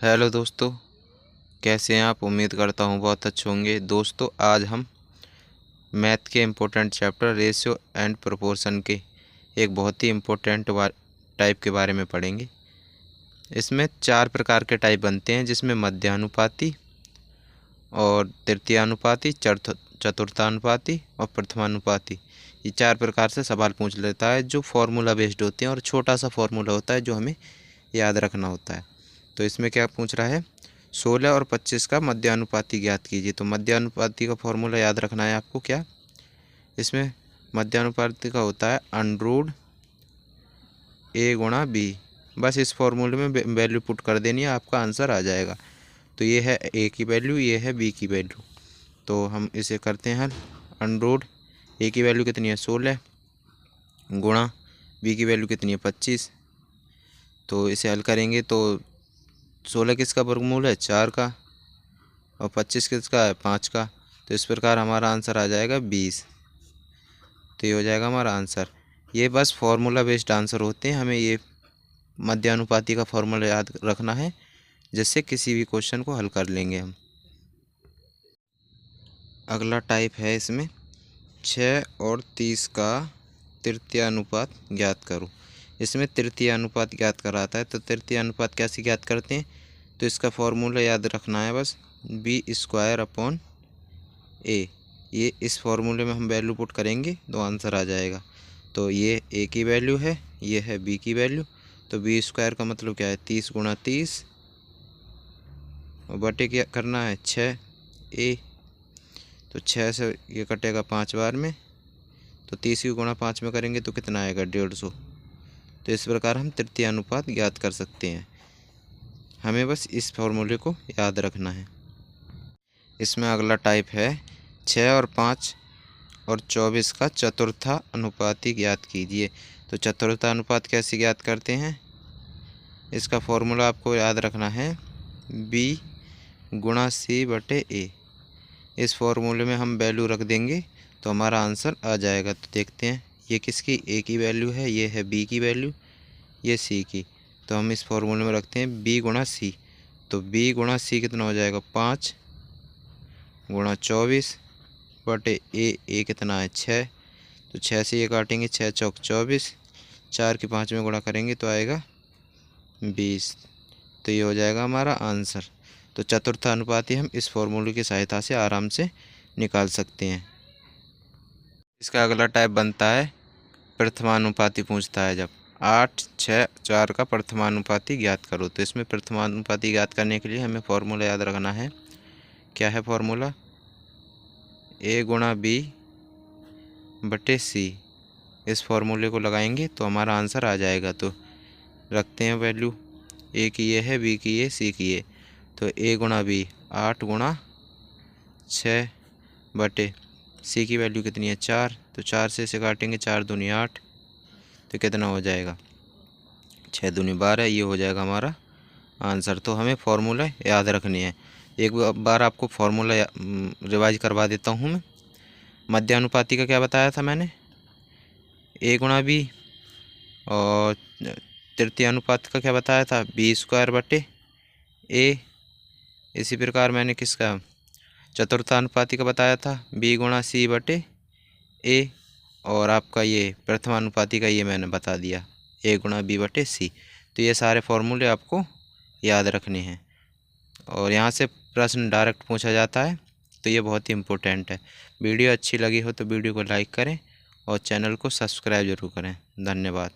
Hello दोस्तों, कैसे हैं आप। उम्मीद करता हूँ बहुत अच्छे होंगे। दोस्तों, आज हम मैथ के important chapter ratio and proportion के एक बहुत ही इम्पोर्टेंट टाइप के बारे में पढ़ेंगे। इसमें 4 प्रकार के टाइप बनते हैं, जिसमें मध्यानुपाती और तृतीयानुपाती, चतुर्थानुपाती और प्रथमानुपाती। ये 4 प्रकार से सवाल पूछ लेता है, जो फॉर्मूला बेस्ड होते हैं और छोटा सा फॉर्मूला होता है जो हमें याद रखना होता है। तो इसमें क्या पूछ रहा है, 16 और 25 का मध्यानुपाती ज्ञात कीजिए। तो मध्यानुपाती का फॉर्मूला याद रखना है आपको। क्या इसमें मध्यानुपाती का होता है अंडरूट ए गुणा बी। बस इस फॉर्मूले में वैल्यू पुट कर देनी है, आपका आंसर आ जाएगा। तो ये है ए की वैल्यू, ये है बी की वैल्यू। तो हम इसे करते हैं हल। अंडरूट ए की वैल्यू कितनी है 16 गुणा बी की वैल्यू कितनी है 25। तो इसे हल करेंगे तो 16 किसका वर्गमूल है 4 का, और 25 किसका है 5 का। तो इस प्रकार हमारा आंसर आ जाएगा 20। तो ये हो जाएगा हमारा आंसर। ये बस फॉर्मूला बेस्ड आंसर होते हैं, हमें ये मध्यानुपाती का फॉर्मूला याद रखना है, जिससे किसी भी क्वेश्चन को हल कर लेंगे हम। अगला टाइप है इसमें 6 और 30 का तृतीय अनुपात ज्ञात करो। इसमें तृतीय अनुपात ज्ञात कराता है। तो तृतीय अनुपात कैसे ज्ञात करते हैं, तो इसका फॉर्मूला याद रखना है बस, b² ये इस फॉर्मूले में हम वैल्यू पुट करेंगे तो आंसर आ जाएगा। तो ये ए की वैल्यू है, ये है बी की वैल्यू। तो b² का मतलब क्या है 30 गुणा 30 और बटे क्या करना है 6a। तो 6 से ये कटेगा 5 बार में, तो 30 की गुणा 5 में करेंगे तो कितना आएगा 150। तो इस प्रकार हम तृतीय अनुपात ज्ञात कर सकते हैं। हमें बस इस फॉर्मूले को याद रखना है। इसमें अगला टाइप है 6 और 5 और 24 का चतुर्था अनुपाती ज्ञात कीजिए। तो चतुर्था अनुपात कैसे ज्ञात करते हैं, इसका फॉर्मूला आपको याद रखना है b गुणा c बटे a। इस फॉर्मूले में हम वैल्यू रख देंगे तो हमारा आंसर आ जाएगा। तो देखते हैं, ये किसकी a की वैल्यू है, ये है b की वैल्यू, ये c की। तो हम इस फॉर्मूले में रखते हैं b गुणा c। तो b गुणा c कितना हो जाएगा 5 गुणा 24 बटे a कितना है 6। तो 6 से ये काटेंगे, 6 चौक 24, 4 की 5 में गुणा करेंगे तो आएगा 20। तो ये हो जाएगा हमारा आंसर। तो चतुर्था अनुपाती हम इस फॉर्मूले की सहायता से आराम से निकाल सकते हैं। इसका अगला टाइप बनता है प्रथमानुपाती। पूछता है जब 8, 6, 4 का प्रथमानुपाती ज्ञात करो। तो इसमें प्रथमानुपाती ज्ञात करने के लिए हमें फॉर्मूला याद रखना है। क्या है फॉर्मूला, a गुणा b बटे c। इस फॉर्मूले को लगाएंगे तो हमारा आंसर आ जाएगा। तो रखते हैं वैल्यू, a की ये है, b की ये, c की ये। तो a गुणा b 8 गुणा 6 बटे c की वैल्यू कितनी है 4। तो 4 से इसे काटेंगे, 4 दूनी 8, तो कितना हो जाएगा 6 दूनी 12। ये हो जाएगा हमारा आंसर। तो हमें फॉर्मूला याद रखनी है। एक बार आपको फॉर्मूला रिवाइज करवा देता हूँ मैं। मध्यानुपाती का क्या बताया था मैंने, a गुणा b, और तृतीय अनुपात का क्या बताया था b² बटे a। इसी प्रकार मैंने किसका चतुर्थानुपाती का बताया था b गुणा c बटे a। और आपका ये प्रथमानुपाती का ये मैंने बता दिया a गुणा b बटे c। तो ये सारे फॉर्मूले आपको याद रखने हैं, और यहाँ से प्रश्न डायरेक्ट पूछा जाता है। तो ये बहुत ही इम्पोर्टेंट है। वीडियो अच्छी लगी हो तो वीडियो को लाइक करें और चैनल को सब्सक्राइब जरूर करें। धन्यवाद।